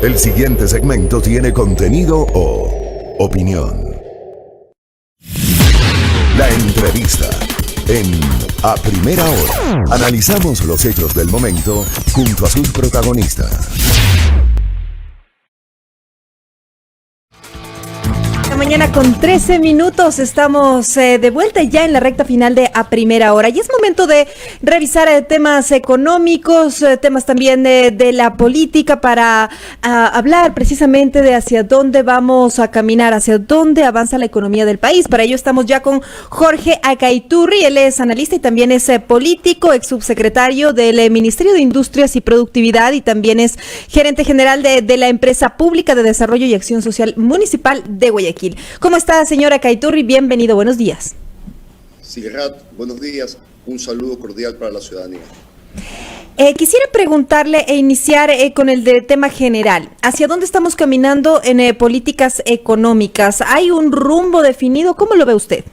El siguiente segmento tiene contenido o opinión. La entrevista en A Primera Hora. Analizamos los hechos del momento junto a sus protagonistas. Mañana con 13 minutos estamos de vuelta ya en la recta final de A Primera Hora y es momento de revisar temas económicos, temas también de la política para hablar precisamente de hacia dónde vamos a caminar, hacia dónde avanza la economía del país. Para ello estamos ya con Jorge Acaiturri, él es analista y también es político, ex subsecretario del Ministerio de Industrias y Productividad y también es gerente general de la Empresa Pública de Desarrollo y Acción Social Municipal de Guayaquil. ¿Cómo está, señora Acaiturri? Bienvenido, buenos días. Silrat, buenos días. Un saludo cordial para la ciudadanía. Quisiera preguntarle e iniciar con el tema general. ¿Hacia dónde estamos caminando en políticas económicas? ¿Hay un rumbo definido? ¿Cómo lo ve usted?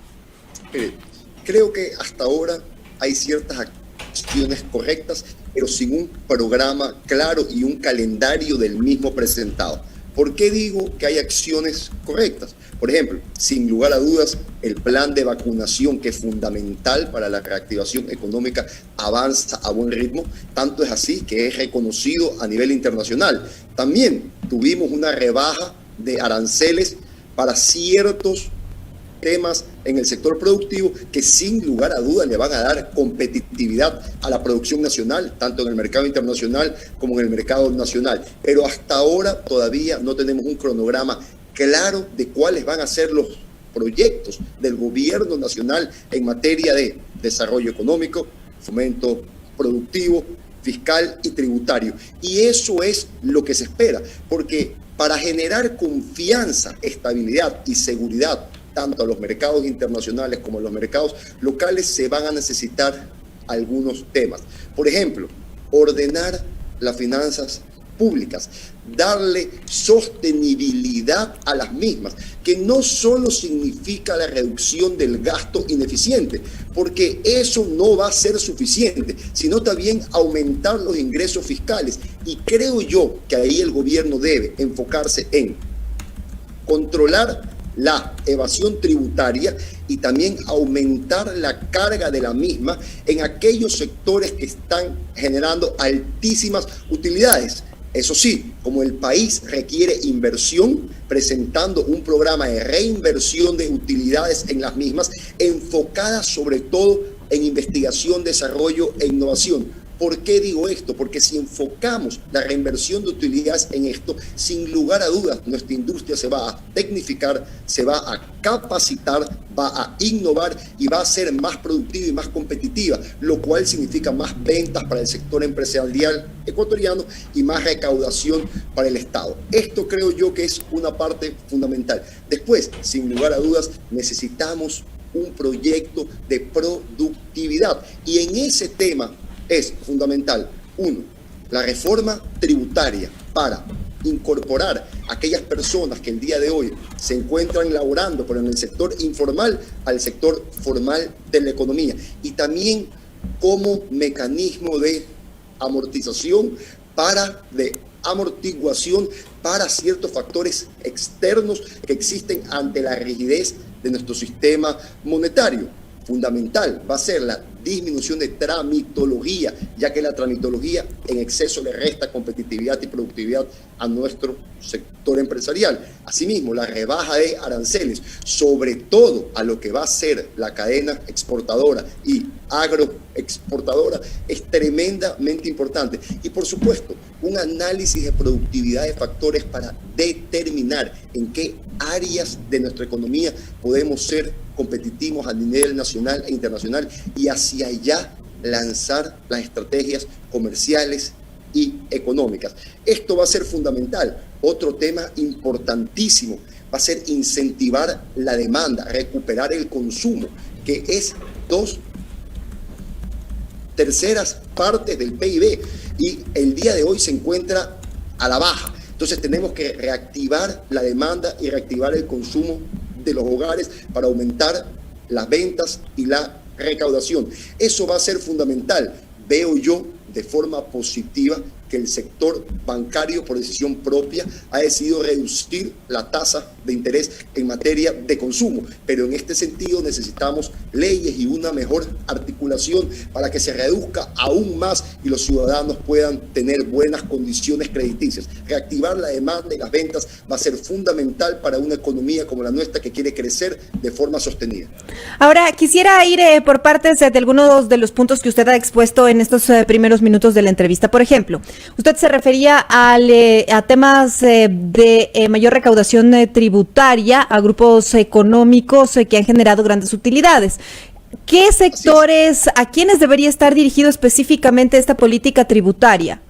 Creo que hasta ahora hay ciertas acciones correctas, pero sin un programa claro y un calendario del mismo presentado. ¿Por qué digo que hay acciones correctas? Por ejemplo, sin lugar a dudas, el plan de vacunación, que es fundamental para la reactivación económica, avanza a buen ritmo. Tanto es así que es reconocido a nivel internacional. También tuvimos una rebaja de aranceles para ciertos temas en el sector productivo que sin lugar a dudas le van a dar competitividad a la producción nacional, tanto en el mercado internacional como en el mercado nacional. Pero hasta ahora todavía no tenemos un cronograma claro de cuáles van a ser los proyectos del gobierno nacional en materia de desarrollo económico, fomento productivo, fiscal y tributario. Y eso es lo que se espera, porque para generar confianza, estabilidad y seguridad tanto a los mercados internacionales como a los mercados locales, se van a necesitar algunos temas. Por ejemplo, ordenar las finanzas públicas, darle sostenibilidad a las mismas, que no solo significa la reducción del gasto ineficiente, porque eso no va a ser suficiente, sino también aumentar los ingresos fiscales. Y creo yo que ahí el gobierno debe enfocarse en controlar la evasión tributaria y también aumentar la carga de la misma en aquellos sectores que están generando altísimas utilidades. Eso sí, como el país requiere inversión, presentando un programa de reinversión de utilidades en las mismas, enfocada sobre todo en investigación, desarrollo e innovación. ¿Por qué digo esto? Porque si enfocamos la reinversión de utilidades en esto, sin lugar a dudas, nuestra industria se va a tecnificar, se va a capacitar, va a innovar y va a ser más productiva y más competitiva, lo cual significa más ventas para el sector empresarial ecuatoriano y más recaudación para el Estado. Esto creo yo que es una parte fundamental. Después, sin lugar a dudas, necesitamos un proyecto de productividad y en ese tema es fundamental, uno, la reforma tributaria para incorporar a aquellas personas que el día de hoy se encuentran laborando, pero en el sector informal, al sector formal de la economía. Y también como mecanismo de amortización de amortiguación para ciertos factores externos que existen ante la rigidez de nuestro sistema monetario. Fundamental va a ser la disminución de tramitología, ya que la tramitología en exceso le resta competitividad y productividad a nuestro sector empresarial. Asimismo, la rebaja de aranceles, sobre todo a lo que va a ser la cadena exportadora y agroexportadora, es tremendamente importante. Y por supuesto, un análisis de productividad de factores para determinar en qué áreas de nuestra economía podemos ser competitivos a nivel nacional e internacional y hacia allá lanzar las estrategias comerciales y económicas. Esto va a ser fundamental. Otro tema importantísimo va a ser incentivar la demanda, recuperar el consumo, que es 2/3 partes del PIB y el día de hoy se encuentra a la baja. Entonces tenemos que reactivar la demanda y reactivar el consumo de los hogares para aumentar las ventas y la recaudación. Eso va a ser fundamental. Veo yo de forma positiva que el sector bancario, por decisión propia, ha decidido reducir la tasa de interés en materia de consumo. Pero en este sentido necesitamos leyes y una mejor articulación para que se reduzca aún más y los ciudadanos puedan tener buenas condiciones crediticias. Reactivar la demanda y las ventas va a ser fundamental para una economía como la nuestra que quiere crecer de forma sostenida. Ahora, quisiera ir por partes de algunos de los puntos que usted ha expuesto en estos primeros minutos de la entrevista. Por ejemplo, usted se refería a temas de mayor recaudación tributaria, a grupos económicos que han generado grandes utilidades. ¿Qué sectores, a quiénes debería estar dirigido específicamente esta política tributaria?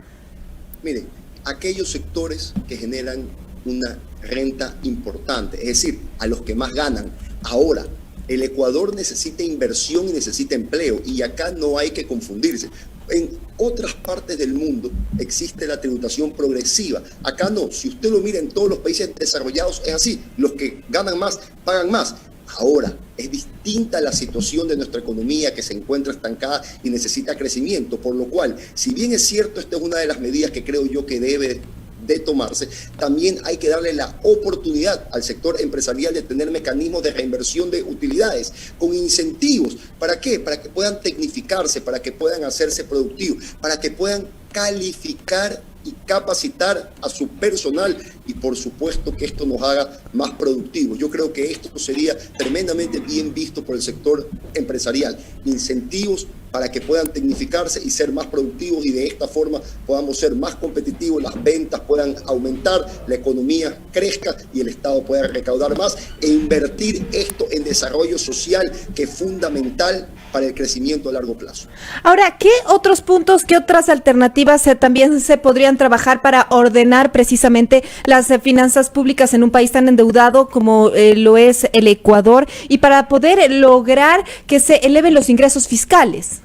Miren, aquellos sectores que generan una renta importante, es decir, a los que más ganan. Ahora, el Ecuador necesita inversión y necesita empleo, y acá no hay que confundirse. En otras partes del mundo existe la tributación progresiva. Acá no. Si usted lo mira en todos los países desarrollados es así. Los que ganan más, pagan más. Ahora, es distinta la situación de nuestra economía que se encuentra estancada y necesita crecimiento. Por lo cual, si bien es cierto, esta es una de las medidas que creo yo que debe de tomarse, también hay que darle la oportunidad al sector empresarial de tener mecanismos de reinversión de utilidades con incentivos. ¿Para qué? Para que puedan tecnificarse, para que puedan hacerse productivos, para que puedan calificar y capacitar a su personal y por supuesto que esto nos haga más productivos. Yo creo que esto sería tremendamente bien visto por el sector empresarial. Incentivos para que puedan tecnificarse y ser más productivos y de esta forma podamos ser más competitivos, las ventas puedan aumentar, la economía crezca y el Estado pueda recaudar más e invertir esto en desarrollo social que es fundamental para el crecimiento a largo plazo. Ahora, ¿qué otros puntos, qué otras alternativas también se podrían trabajar para ordenar precisamente las finanzas públicas en un país tan endeudado como lo es el Ecuador y para poder lograr que se eleven los ingresos fiscales?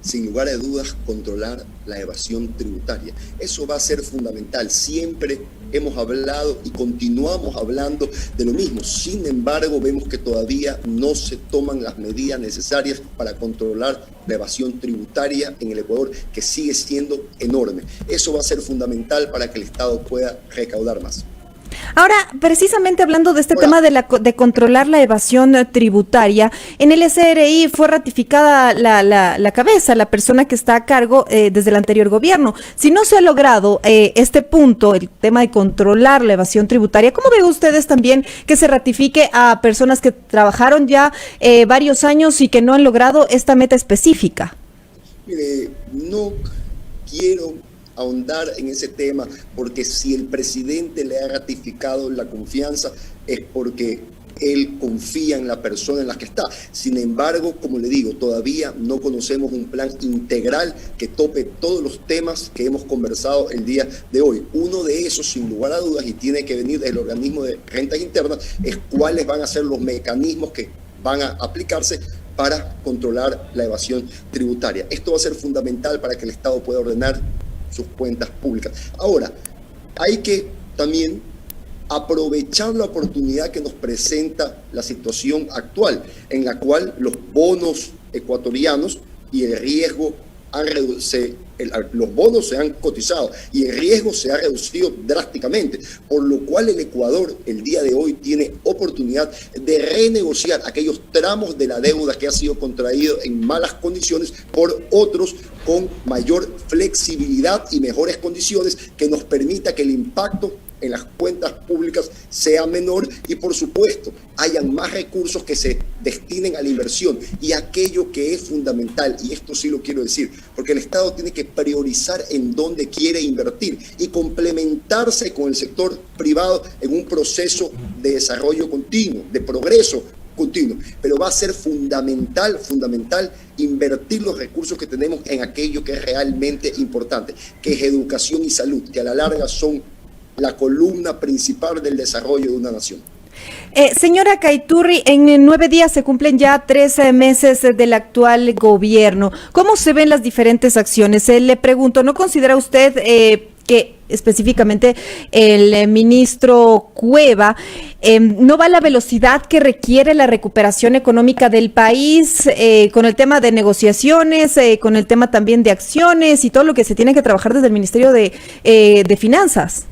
Sin lugar a dudas, controlar la evasión tributaria. Eso va a ser fundamental. Siempre hemos hablado y continuamos hablando de lo mismo. Sin embargo, vemos que todavía no se toman las medidas necesarias para controlar la evasión tributaria en el Ecuador, que sigue siendo enorme. Eso va a ser fundamental para que el Estado pueda recaudar más. Ahora, precisamente hablando de este tema de controlar la evasión tributaria, en el SRI fue ratificada la cabeza, la persona que está a cargo desde el anterior gobierno. Si no se ha logrado este punto, el tema de controlar la evasión tributaria, ¿cómo ven ustedes también que se ratifique a personas que trabajaron ya varios años y que no han logrado esta meta específica? Mire, no quiero ahondar en ese tema, porque si el presidente le ha ratificado la confianza es porque él confía en la persona en la que está. Sin embargo, como le digo, todavía no conocemos un plan integral que tope todos los temas que hemos conversado el día de hoy. Uno de esos, sin lugar a dudas, y tiene que venir del organismo de rentas internas, es cuáles van a ser los mecanismos que van a aplicarse para controlar la evasión tributaria. Esto va a ser fundamental para que el Estado pueda ordenar sus cuentas públicas. Ahora, hay que también aprovechar la oportunidad que nos presenta la situación actual, en la cual los bonos ecuatorianos y el riesgo los bonos se han cotizado y el riesgo se ha reducido drásticamente, por lo cual el Ecuador el día de hoy tiene oportunidad de renegociar aquellos tramos de la deuda que ha sido contraído en malas condiciones por otros con mayor flexibilidad y mejores condiciones que nos permita que el impacto en las cuentas públicas sea menor y por supuesto hayan más recursos que se destinen a la inversión y aquello que es fundamental, y esto sí lo quiero decir, porque el Estado tiene que priorizar en dónde quiere invertir y complementarse con el sector privado en un proceso de desarrollo continuo, de progreso continuo, pero va a ser fundamental invertir los recursos que tenemos en aquello que es realmente importante, que es educación y salud, que a la larga son la columna principal del desarrollo de una nación. Señora Caiturri, en 9 días se cumplen ya 13 meses del actual gobierno. ¿Cómo se ven las diferentes acciones? Le pregunto, ¿no considera usted que específicamente el ministro Cueva no va a la velocidad que requiere la recuperación económica del país, con el tema de negociaciones, con el tema también de acciones y todo lo que se tiene que trabajar desde el Ministerio de Finanzas?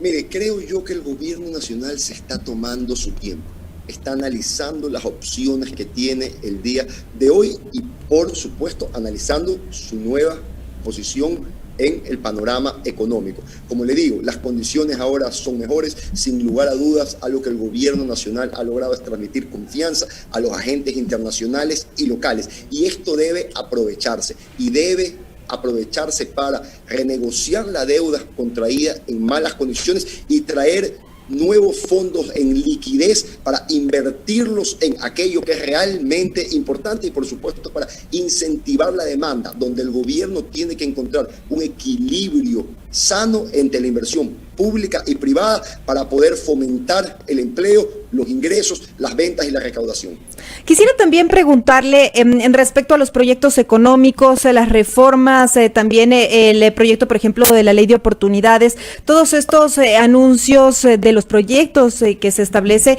Mire, creo yo que el gobierno nacional se está tomando su tiempo, está analizando las opciones que tiene el día de hoy y, por supuesto, analizando su nueva posición en el panorama económico. Como le digo, las condiciones ahora son mejores, sin lugar a dudas. Algo que el gobierno nacional ha logrado es transmitir confianza a los agentes internacionales y locales, y esto debe aprovecharse, y debe aprovecharse para renegociar la deuda contraída en malas condiciones y traer nuevos fondos en liquidez para invertirlos en aquello que es realmente importante y, por supuesto, para incentivar la demanda, donde el gobierno tiene que encontrar un equilibrio sano entre la inversión pública y privada para poder fomentar el empleo, los ingresos, las ventas y la recaudación. Quisiera también preguntarle en respecto a los proyectos económicos, las reformas, también el proyecto, por ejemplo, de la ley de oportunidades, todos estos anuncios de los proyectos que se establece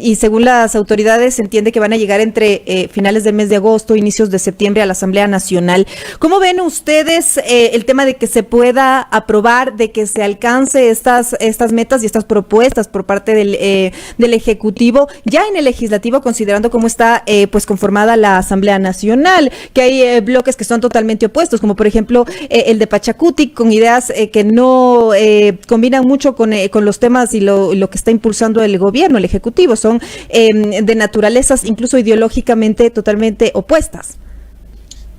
y según las autoridades se entiende que van a llegar entre finales del mes de agosto, inicios de septiembre a la Asamblea Nacional. ¿Cómo ven ustedes el tema de que se pueda aprobar, de que se alcance estas metas y estas propuestas por parte del Ejecutivo, ya en el Legislativo, considerando cómo está pues conformada la Asamblea Nacional, que hay bloques que son totalmente opuestos, como por ejemplo el de Pachacutic, con ideas que no combinan mucho con los temas y lo que está impulsando el gobierno, el Ejecutivo, son de naturalezas incluso ideológicamente totalmente opuestas?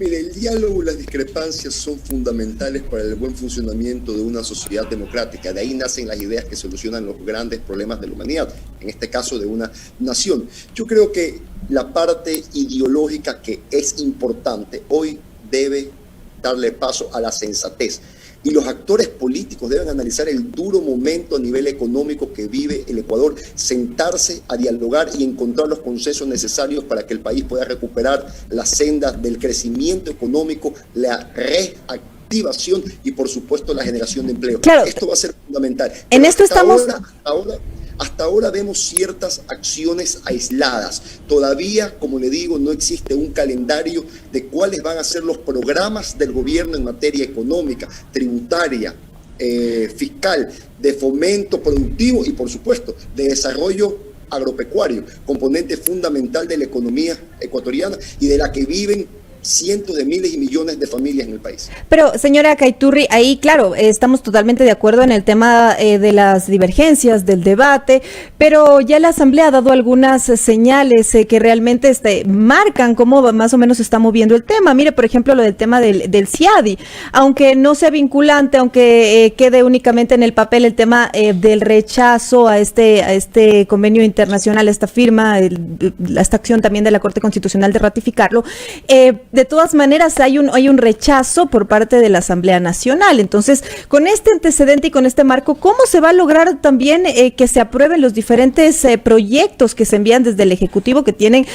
Mire, el diálogo y las discrepancias son fundamentales para el buen funcionamiento de una sociedad democrática. De ahí nacen las ideas que solucionan los grandes problemas de la humanidad, en este caso de una nación. Yo creo que la parte ideológica que es importante hoy debe darle paso a la sensatez. Y los actores políticos deben analizar el duro momento a nivel económico que vive el Ecuador, sentarse a dialogar y encontrar los consensos necesarios para que el país pueda recuperar la senda del crecimiento económico, la reactivación y, por supuesto, la generación de empleo. Claro. Esto va a ser fundamental. En esto estamos... Hasta ahora vemos ciertas acciones aisladas. Todavía, como le digo, no existe un calendario de cuáles van a ser los programas del gobierno en materia económica, tributaria, fiscal, de fomento productivo y, por supuesto, de desarrollo agropecuario, componente fundamental de la economía ecuatoriana y de la que viven cientos de miles y millones de familias en el país. Pero, señora Caiturri, ahí, claro, estamos totalmente de acuerdo en el tema de las divergencias, del debate, pero ya la Asamblea ha dado algunas señales que realmente marcan cómo más o menos se está moviendo el tema. Mire, por ejemplo, lo del tema del CIADI, aunque no sea vinculante, aunque quede únicamente en el papel el tema del rechazo a este convenio internacional, a esta firma, a esta acción también de la Corte Constitucional de ratificarlo, de todas maneras hay un rechazo por parte de la Asamblea Nacional. Entonces, con este antecedente y con este marco, ¿cómo se va a lograr también que se aprueben los diferentes proyectos que se envían desde el Ejecutivo, que tienen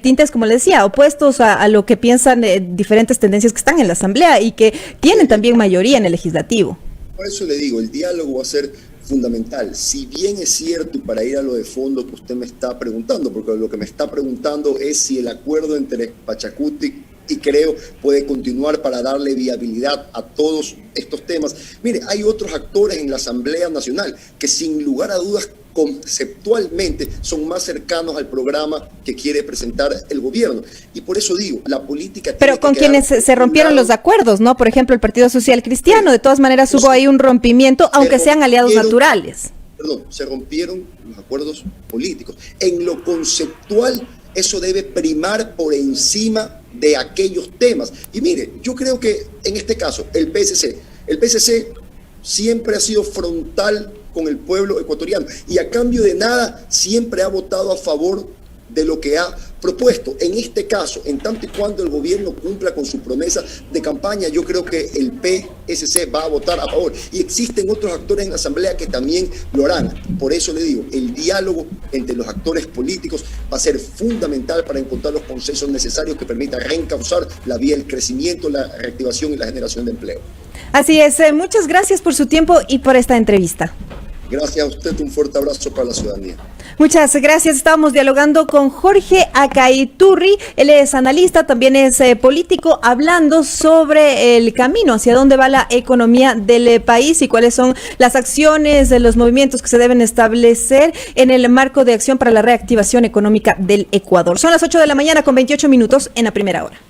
tintes, como le decía, opuestos a lo que piensan diferentes tendencias que están en la Asamblea y que tienen también mayoría en el Legislativo? Por eso le digo, el diálogo va a ser fundamental. Si bien es cierto, y para ir a lo de fondo que usted me está preguntando, porque lo que me está preguntando es si el acuerdo entre Pachacutic y Creo puede continuar para darle viabilidad a todos estos temas. Mire, hay otros actores en la Asamblea Nacional que sin lugar a dudas conceptualmente son más cercanos al programa que quiere presentar el gobierno. Y por eso digo, la política... Pero con quienes se rompieron los acuerdos, ¿no? Por ejemplo, el Partido Social Cristiano, de todas maneras hubo ahí un rompimiento, aunque sean aliados naturales. Perdón, se rompieron los acuerdos políticos. En lo conceptual, eso debe primar por encima de aquellos temas. Y mire, yo creo que en este caso, el PSC siempre ha sido frontal con el pueblo ecuatoriano y a cambio de nada siempre ha votado a favor de lo que ha propuesto. En este caso, en tanto y cuando el gobierno cumpla con su promesa de campaña, yo creo que el PSC va a votar a favor. Y existen otros actores en la Asamblea que también lo harán. Por eso le digo, el diálogo entre los actores políticos va a ser fundamental para encontrar los consensos necesarios que permitan reencauzar la vía del crecimiento, la reactivación y la generación de empleo. Así es, muchas gracias por su tiempo y por esta entrevista. Gracias a usted, un fuerte abrazo para la ciudadanía. Muchas gracias. Estábamos dialogando con Jorge Acaiturri. Él es analista, también es político, hablando sobre el camino hacia dónde va la economía del país y cuáles son las acciones, los movimientos que se deben establecer en el marco de acción para la reactivación económica del Ecuador. Son las 8 de la mañana con 28 minutos en la primera hora.